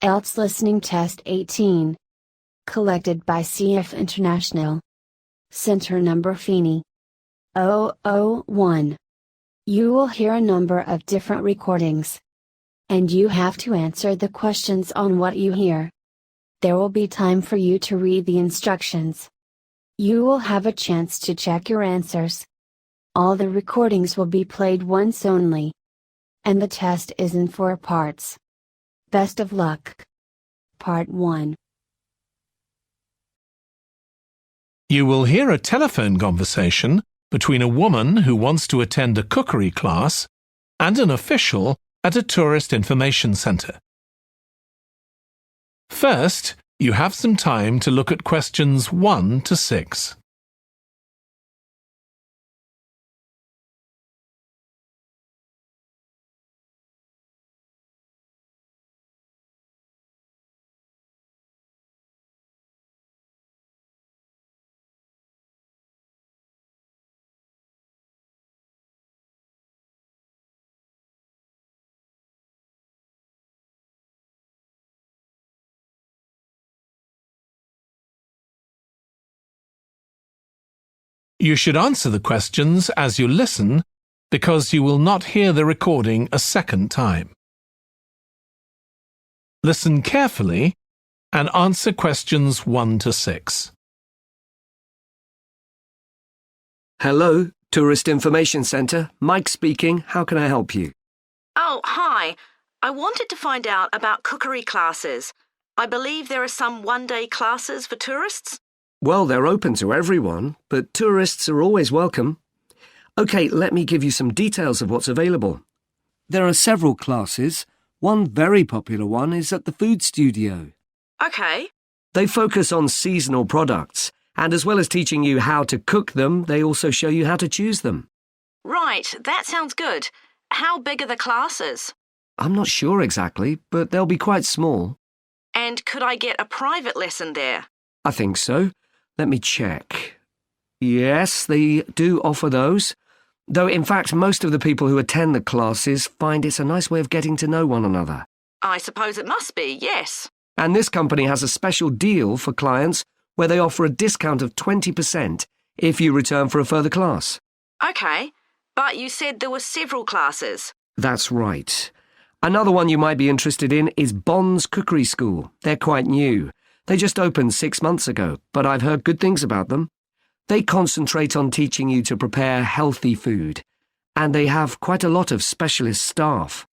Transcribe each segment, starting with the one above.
IELTS Listening Test 18. Collected by CF International. Center number Feeney 001. You will hear a number of different recordings. And you have to answer the questions on what you hear. There will be time for you to read the instructions. You will have a chance to check your answers. All the recordings will be played once only. And the test is in 4 parts. Best of luck. Part 1. You will hear a telephone conversation between a woman who wants to attend a cookery class and an official at a tourist information centre. First, you have some time to look at questions 1 to 6. You should answer the questions as you listen because you will not hear the recording a second time. Listen carefully and answer questions 1 to 6. Hello, Tourist Information Centre. Mike speaking. How can I help you? Oh, hi. I wanted to find out about cookery classes. I believe there are some one-day classes for tourists. Well, they're open to everyone, but tourists are always welcome. OK, let me give you some details of what's available. There are several classes. One very popular one is at the food studio. OK. They focus on seasonal products, and as well as teaching you how to cook them, they also show you how to choose them. Right, that sounds good. How big are the classes? I'm not sure exactly, but they'll be quite small. And could I get a private lesson there? I think so. Let me check. Yes, they do offer those. Though, in fact, most of the people who attend the classes find it's a nice way of getting to know one another. I suppose it must be, yes. And this company has a special deal for clients where they offer a discount of 20% if you return for a further class. OK, but you said there were several classes. That's right. Another one you might be interested in is Bond's Cookery School. They're quite new. They just opened 6 months ago, but I've heard good things about them. They concentrate on teaching you to prepare healthy food, and they have quite a lot of specialist staff.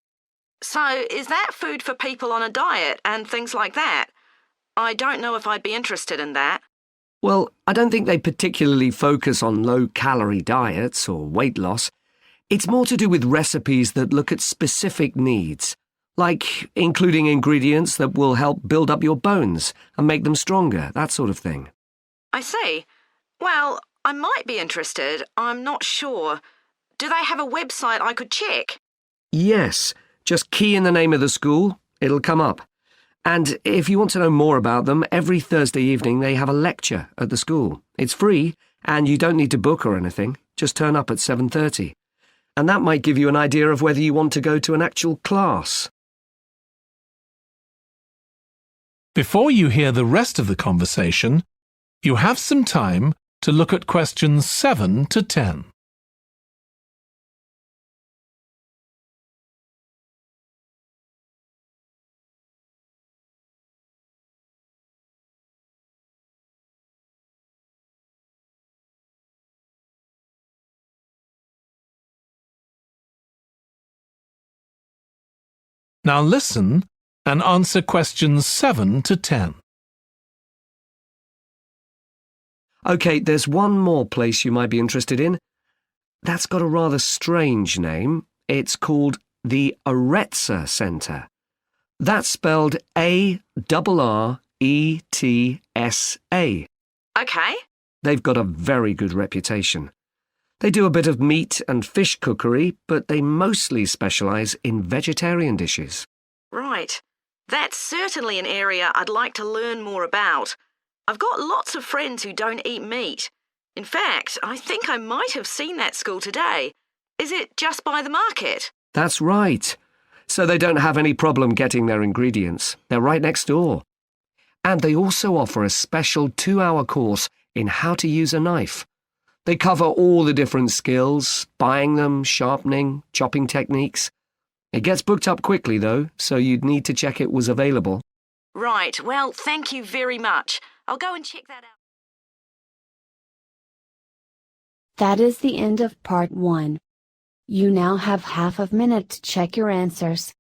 So is that food for people on a diet and things like that? I don't know if I'd be interested in that. Well, I don't think they particularly focus on low-calorie diets or weight loss. It's more to do with recipes that look at specific needs, like including ingredients that will help build up your bones and make them stronger, that sort of thing. I see. Well, I might be interested. I'm not sure. Do they have a website I could check? Yes, just key in the name of the school. It'll come up. And if you want to know more about them, every Thursday evening they have a lecture at the school. It's free, and you don't need to book or anything. Just turn up at 7:30. And that might give you an idea of whether you want to go to an actual class. Before you hear the rest of the conversation, you have some time to look at questions 7 to 10. Now listen and answer questions 7 to 10. OK, there's one more place you might be interested in. That's got a rather strange name. It's called the Aretsa Centre. That's spelled A-R-R-E-T-S-A. OK. They've got a very good reputation. They do a bit of meat and fish cookery, but they mostly specialise in vegetarian dishes. Right. That's certainly an area I'd like to learn more about. I've got lots of friends who don't eat meat. In fact, I think I might have seen that school today. Is it just by the market? That's right. so they don't have any problem getting their ingredients. They're right next door. And they also offer a special 2-hour course in how to use a knife. They cover all the different skills, buying them, sharpening, chopping techniques. It gets booked up quickly, though, so you'd need to check it was available. Right, well, thank you very much. I'll go and check that out. That is the end of part 1. You now have half a minute to check your answers.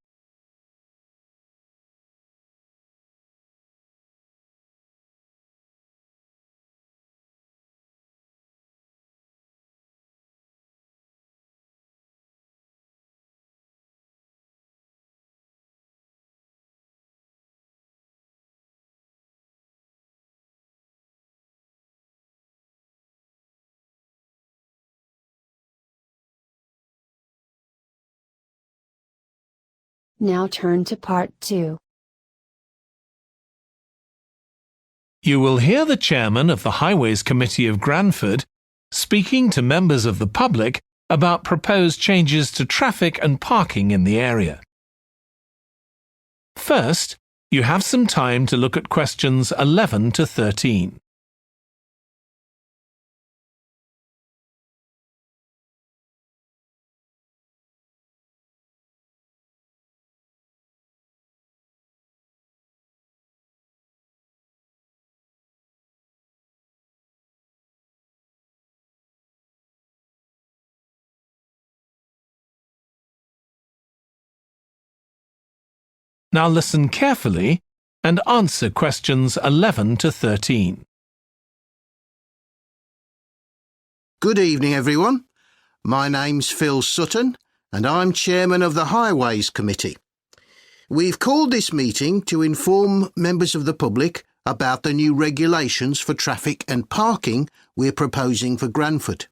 Now turn to part 2. You will hear the chairman of the Highways Committee of Granford speaking to members of the public about proposed changes to traffic and parking in the area. First, you have some time to look at questions 11 to 13. Now listen carefully and answer questions 11 to 13. Good evening, everyone. My name's Phil Sutton, and I'm chairman of the Highways Committee. We've called this meeting to inform members of the public about the new regulations for traffic and parking we're proposing for Granford.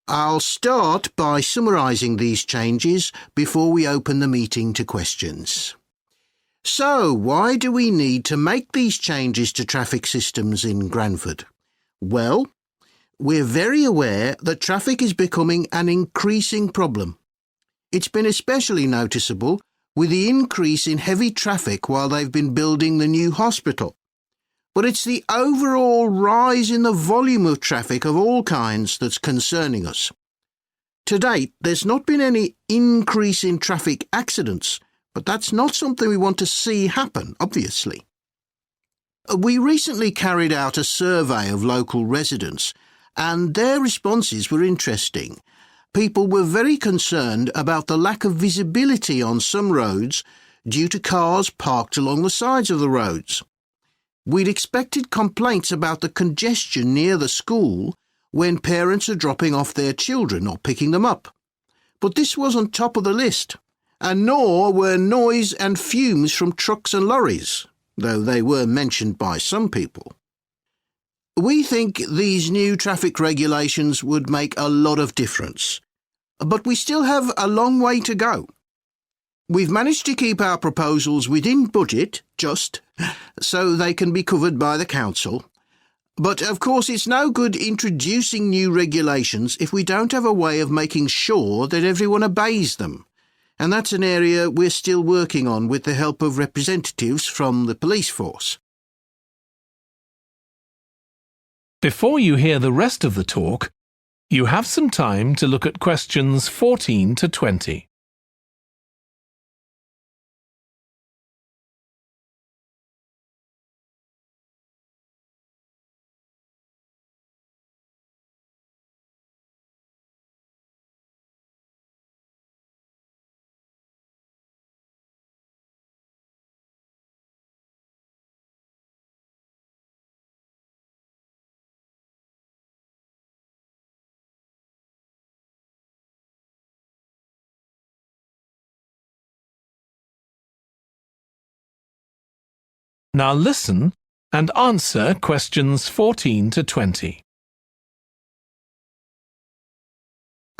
I'll start by summarising these changes before we open the meeting to questions. So, why do we need to make these changes to traffic systems in Granford? Well, we're very aware that traffic is becoming an increasing problem. It's been especially noticeable with the increase in heavy traffic while they've been building the new hospital. But it's the overall rise in the volume of traffic of all kinds that's concerning us. To date, there's not been any increase in traffic accidents, but that's not something we want to see happen, obviously. We recently carried out a survey of local residents, and their responses were interesting. People were very concerned about the lack of visibility on some roads due to cars parked along the sides of the roads. We'd expected complaints about the congestion near the school when parents are dropping off their children or picking them up. But this wasn't top of the list, and nor were noise and fumes from trucks and lorries, though they were mentioned by some people. We think these new traffic regulations would make a lot of difference, but we still have a long way to go. We've managed to keep our proposals within budget, so they can be covered by the council. But of course it's no good introducing new regulations if we don't have a way of making sure that everyone obeys them. And that's an area we're still working on with the help of representatives from the police force. Before you hear the rest of the talk, you have some time to look at questions 14 to 20. Now listen and answer questions 14 to 20.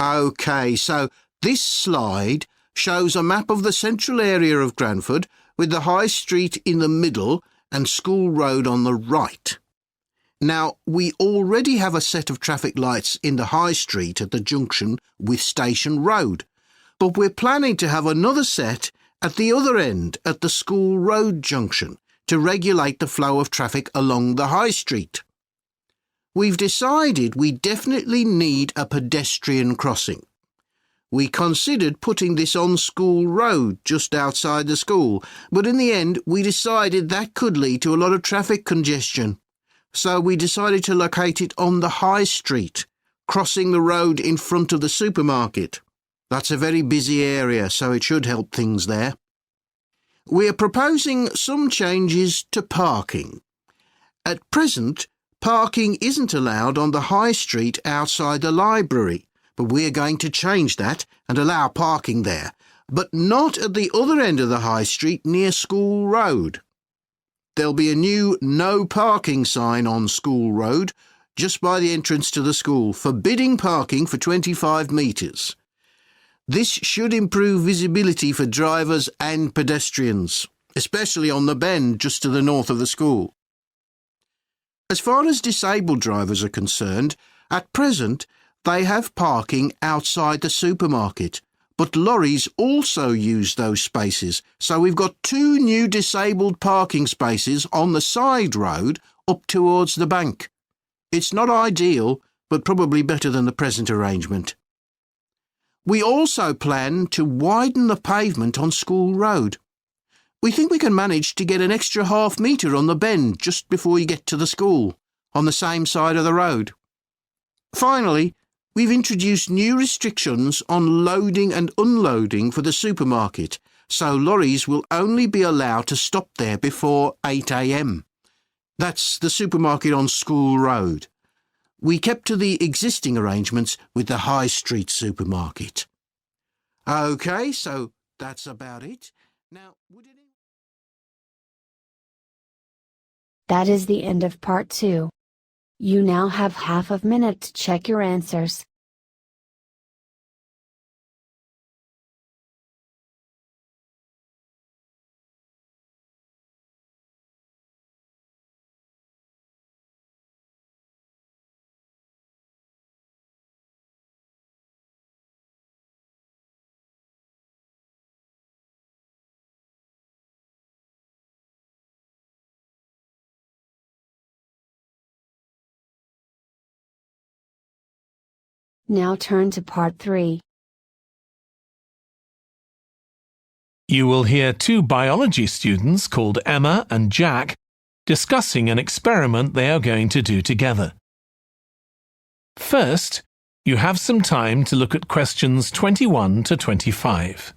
OK, so this slide shows a map of the central area of Granford with the High Street in the middle and School Road on the right. Now, we already have a set of traffic lights in the High Street at the junction with Station Road, but we're planning to have another set at the other end at the school road junction to regulate the flow of traffic along the high street. We've decided we definitely need a pedestrian crossing. We considered putting this on School Road just outside the school, but in the end we decided that could lead to a lot of traffic congestion. So we decided to locate it on the high street, crossing the road in front of the supermarket. That's a very busy area, so it should help things there. We're proposing some changes to parking. At present, parking isn't allowed on the high street outside the library, but we're going to change that and allow parking there, but not at the other end of the high street near School Road. There'll be a new no parking sign on School Road just by the entrance to the school, forbidding parking for 25 metres. This should improve visibility for drivers and pedestrians, especially on the bend just to the north of the school. As far as disabled drivers are concerned, at present they have parking outside the supermarket, but lorries also use those spaces, so we've got 2 new disabled parking spaces on the side road up towards the bank. It's not ideal, but probably better than the present arrangement. We also plan to widen the pavement on School Road. We think we can manage to get an extra half metre on the bend just before you get to the school, on the same side of the road. Finally, we've introduced new restrictions on loading and unloading for the supermarket, so lorries will only be allowed to stop there before 8 a.m. That's the supermarket on School Road. We kept to the existing arrangements with the High Street supermarket. OK, so that's about it. Now, That is the end of part 2. You now have half a minute to check your answers. Now turn to part 3. You will hear 2 biology students called Emma and Jack discussing an experiment they are going to do together. First, you have some time to look at questions 21 to 25.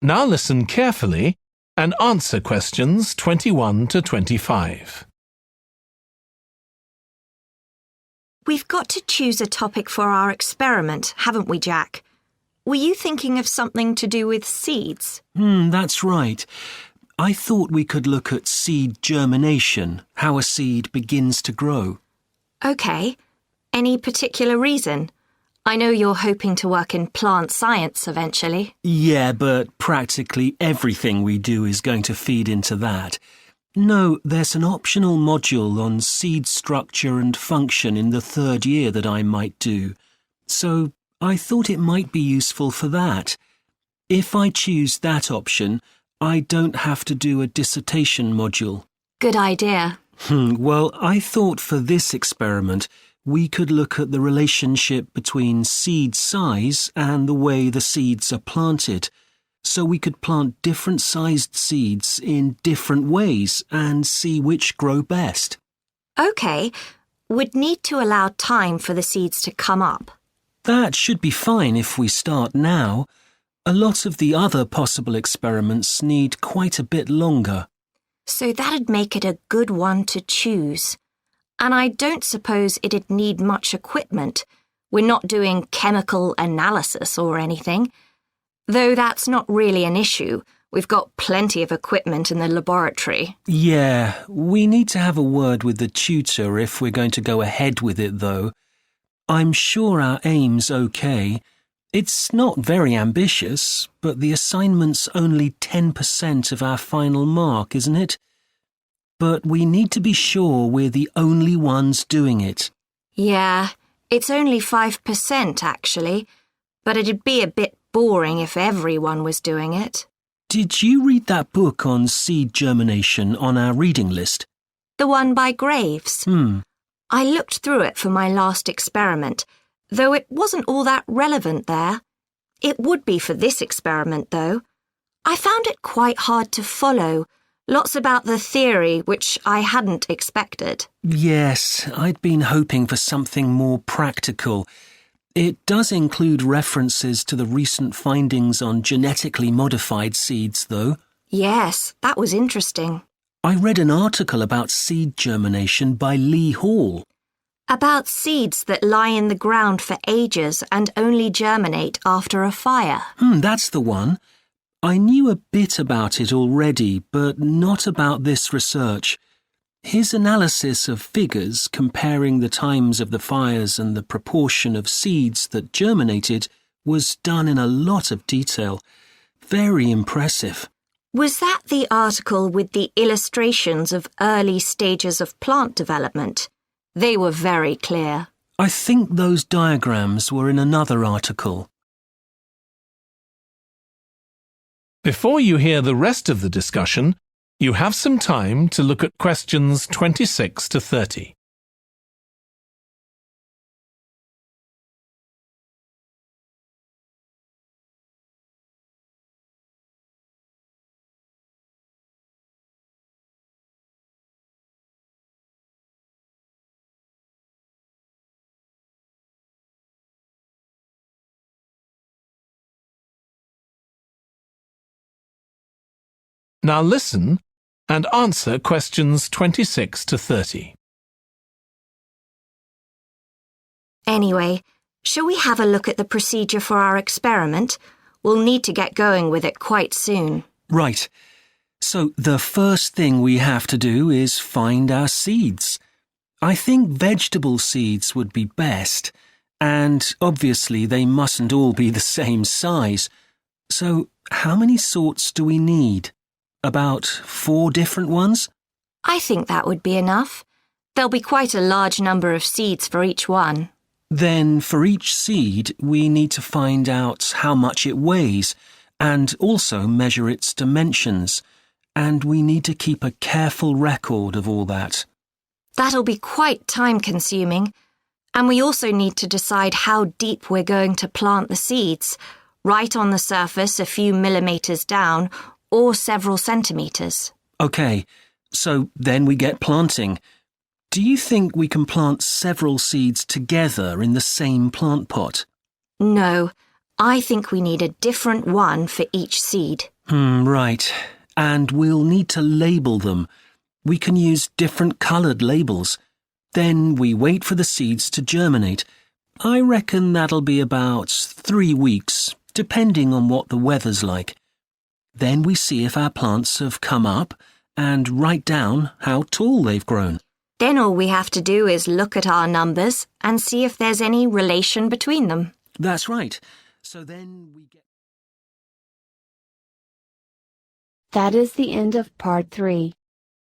Now listen carefully and answer questions 21 to 25. We've got to choose a topic for our experiment, haven't we, Jack? Were you thinking of something to do with seeds? That's right. I thought we could look at seed germination, how a seed begins to grow. OK. Any particular reason? I know you're hoping to work in plant science eventually. Yeah, but practically everything we do is going to feed into that. No, there's an optional module on seed structure and function in the 3rd year that I might do. So I thought it might be useful for that. If I choose that option, I don't have to do a dissertation module. Good idea. Well, I thought for this experiment, we could look at the relationship between seed size and the way the seeds are planted. So we could plant different sized seeds in different ways and see which grow best. OK. We'd need to allow time for the seeds to come up. That should be fine if we start now. A lot of the other possible experiments need quite a bit longer. So that'd make it a good one to choose. And I don't suppose it'd need much equipment. We're not doing chemical analysis or anything. Though that's not really an issue. We've got plenty of equipment in the laboratory. Yeah, we need to have a word with the tutor if we're going to go ahead with it, though. I'm sure our aim's okay. It's not very ambitious, but the assignment's only 10% of our final mark, isn't it? But we need to be sure we're the only ones doing it. Yeah, it's only 5% actually, but it'd be a bit boring if everyone was doing it. Did you read that book on seed germination on our reading list? The one by Graves? I looked through it for my last experiment, though it wasn't all that relevant there. It would be for this experiment, though. I found it quite hard to follow. Lots about the theory, which I hadn't expected. Yes, I'd been hoping for something more practical. It does include references to the recent findings on genetically modified seeds, though. Yes, that was interesting. I read an article about seed germination by Lee Hall. About seeds that lie in the ground for ages and only germinate after a fire. That's the one. I knew a bit about it already, but not about this research. His analysis of figures comparing the times of the fires and the proportion of seeds that germinated was done in a lot of detail. Very impressive. Was that the article with the illustrations of early stages of plant development? They were very clear. I think those diagrams were in another article. Before you hear the rest of the discussion, you have some time to look at questions 26 to 30. Now listen and answer questions 26 to 30. Anyway, shall we have a look at the procedure for our experiment? We'll need to get going with it quite soon. Right. So the first thing we have to do is find our seeds. I think vegetable seeds would be best, and obviously they mustn't all be the same size. So how many sorts do we need? About 4 different ones? I think that would be enough. There'll be quite a large number of seeds for each one. Then for each seed, we need to find out how much it weighs and also measure its dimensions. And we need to keep a careful record of all that. That'll be quite time-consuming. And we also need to decide how deep we're going to plant the seeds, right on the surface a few millimetres down, or several centimetres. OK, so then we get planting. Do you think we can plant several seeds together in the same plant pot? No, I think we need a different one for each seed. Right. And we'll need to label them. We can use different coloured labels. Then we wait for the seeds to germinate. I reckon that'll be about 3 weeks, depending on what the weather's like. Then we see if our plants have come up and write down how tall they've grown. Then all we have to do is look at our numbers and see if there's any relation between them. That's right. So then we get... That is the end of part 3.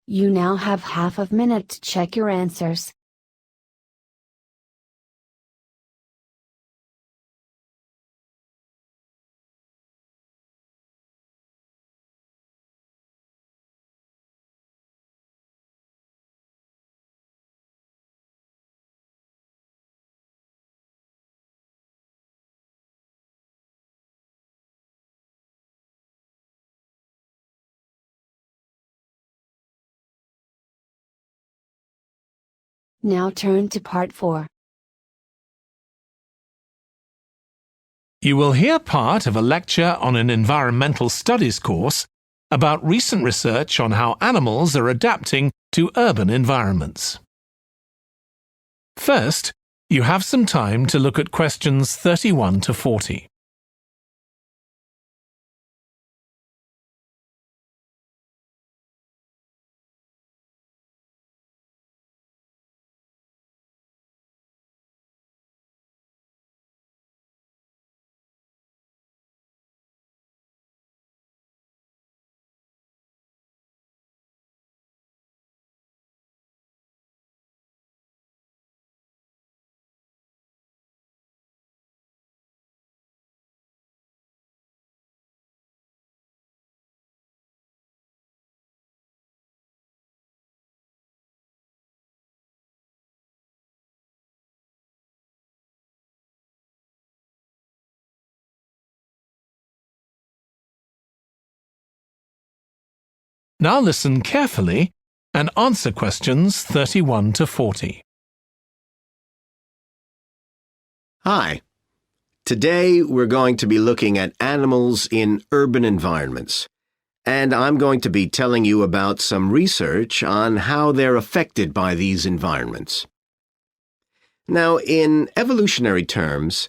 You now have half a minute to check your answers. Now turn to part 4. You will hear part of a lecture on an environmental studies course about recent research on how animals are adapting to urban environments. First, You have some time to look at questions 31 to 40. Now listen carefully and answer questions 31 to 40. Hi. Today we're going to be looking at animals in urban environments, and I'm going to be telling you about some research on how they're affected by these environments. Now, in evolutionary terms,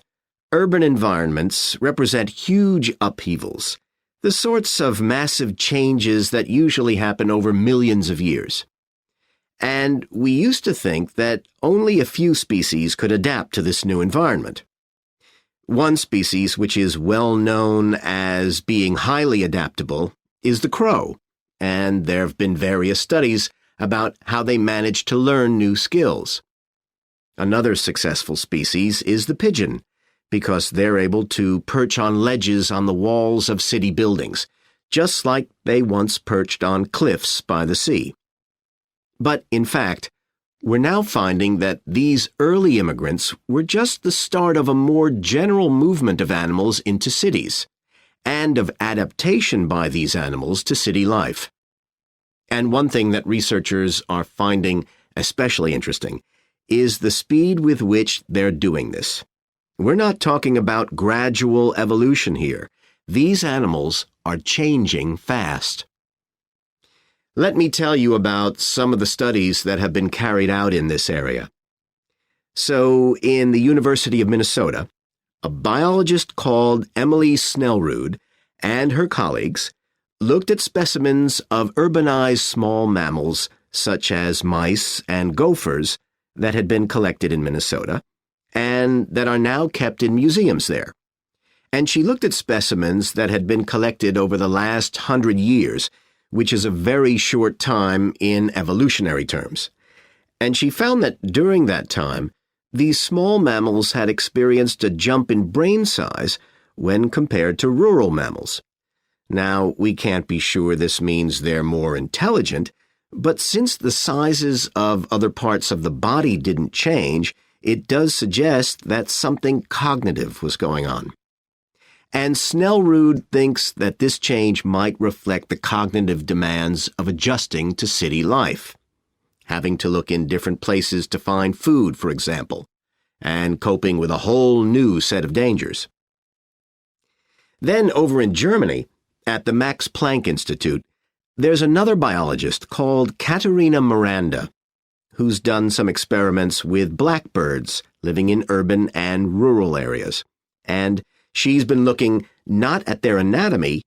urban environments represent huge upheavals, the sorts of massive changes that usually happen over millions of years. And we used to think that only a few species could adapt to this new environment. One species which is well known as being highly adaptable is the crow, and there have been various studies about how they manage to learn new skills. Another successful species is the pigeon, because they're able to perch on ledges on the walls of city buildings, just like they once perched on cliffs by the sea. But, in fact, we're now finding that these early immigrants were just the start of a more general movement of animals into cities, and of adaptation by these animals to city life. And one thing that researchers are finding especially interesting is the speed with which they're doing this. We're not talking about gradual evolution here. These animals are changing fast. Let me tell you about some of the studies that have been carried out in this area. So, in the University of Minnesota, a biologist called Emily Snellrud and her colleagues looked at specimens of urbanized small mammals such as mice and gophers that had been collected in Minnesota and that are now kept in museums there. And she looked at specimens that had been collected over the last 100 years, which is a very short time in evolutionary terms. And she found that during that time, these small mammals had experienced a jump in brain size when compared to rural mammals. Now, we can't be sure this means they're more intelligent, but since the sizes of other parts of the body didn't change, it does suggest that something cognitive was going on. And Snellrud thinks that this change might reflect the cognitive demands of adjusting to city life, having to look in different places to find food, for example, and coping with a whole new set of dangers. Then over in Germany, at the Max Planck Institute, there's another biologist called Katharina Miranda, who's done some experiments with blackbirds living in urban and rural areas. And she's been looking not at their anatomy,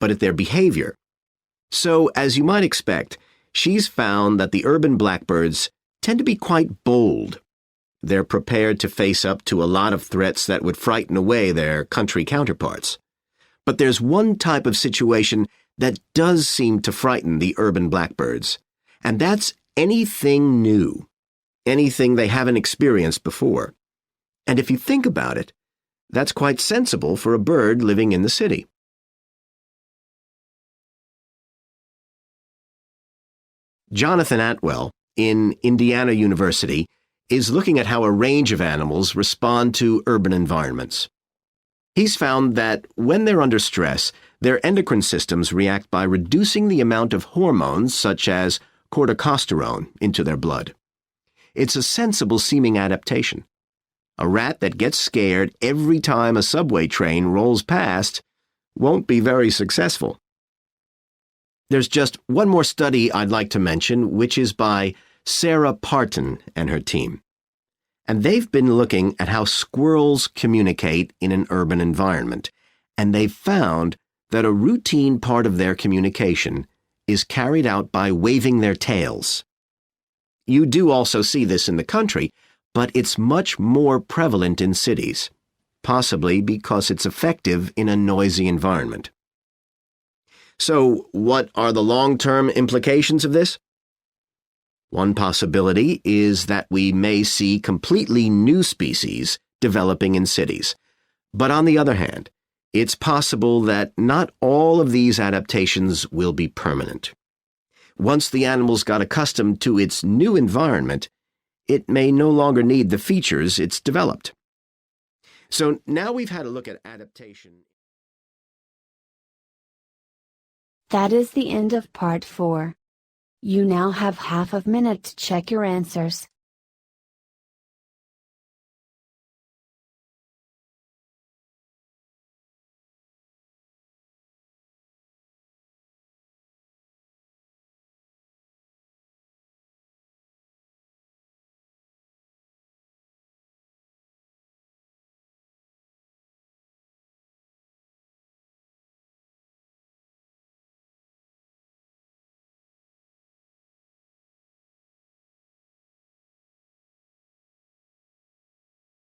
but at their behavior. So, as you might expect, she's found that the urban blackbirds tend to be quite bold. They're prepared to face up to a lot of threats that would frighten away their country counterparts. But there's one type of situation that does seem to frighten the urban blackbirds, and that's anything new, anything they haven't experienced before. And if you think about it, that's quite sensible for a bird living in the city. Jonathan Atwell, in Indiana University, is looking at how a range of animals respond to urban environments. He's found that when they're under stress, their endocrine systems react by reducing the amount of hormones such as corticosterone into their blood. It's a sensible-seeming adaptation. A rat that gets scared every time a subway train rolls past won't be very successful. There's just one more study I'd like to mention, which is by Sarah Parton and her team. And they've been looking at how squirrels communicate in an urban environment. And they've found that a routine part of their communication is carried out by waving their tails. You do also see this in the country, but it's much more prevalent in cities, possibly because it's effective in a noisy environment. So, what are the long-term implications of this? One possibility is that we may see completely new species developing in cities. But on the other hand, it's possible that not all of these adaptations will be permanent. Once the animals got accustomed to its new environment, it may no longer need the features it's developed. So now we've had a look at adaptation. That is the end of part 4. You now have half a minute to check your answers.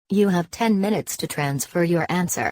You have 10 minutes to transfer your answer.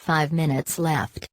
5 minutes left.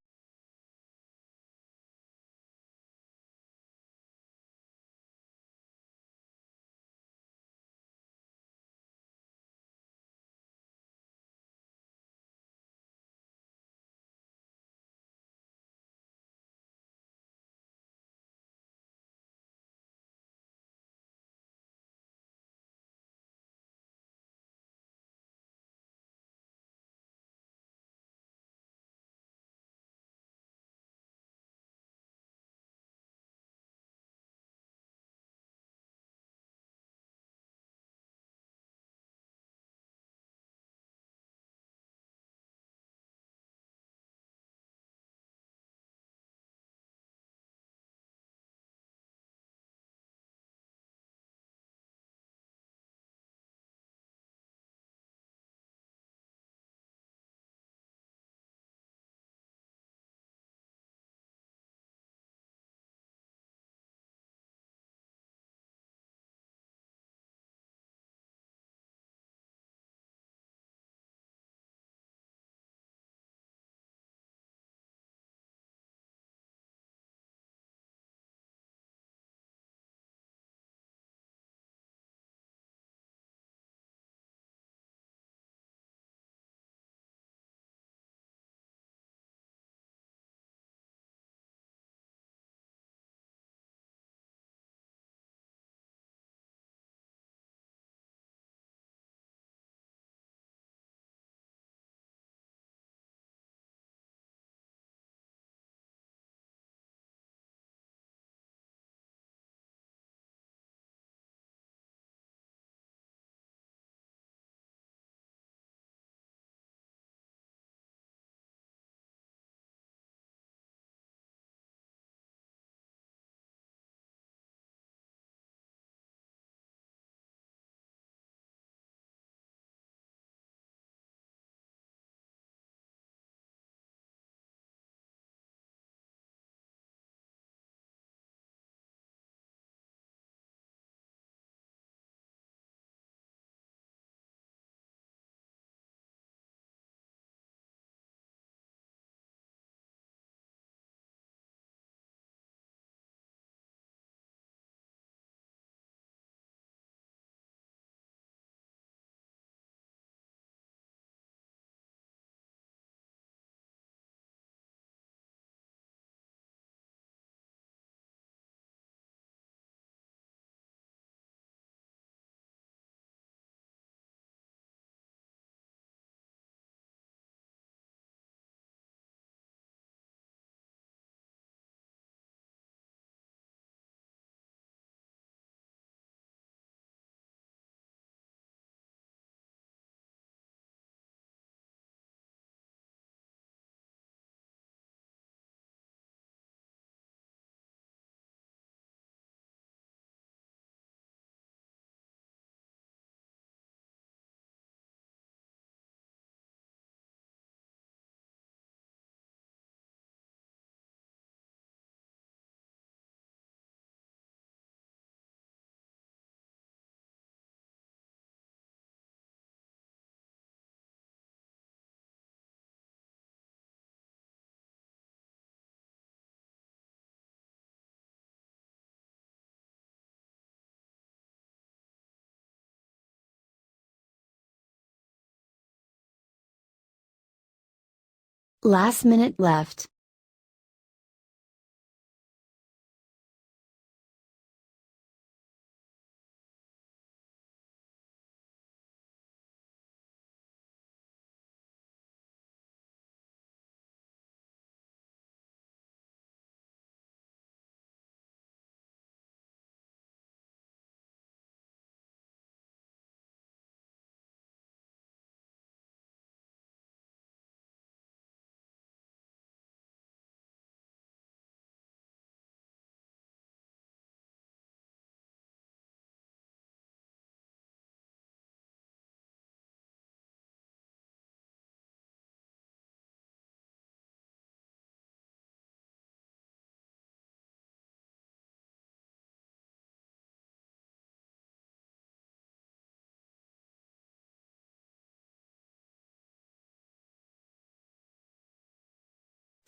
Last minute left.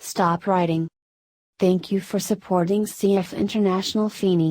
Stop writing. Thank you for supporting CF International Feeney.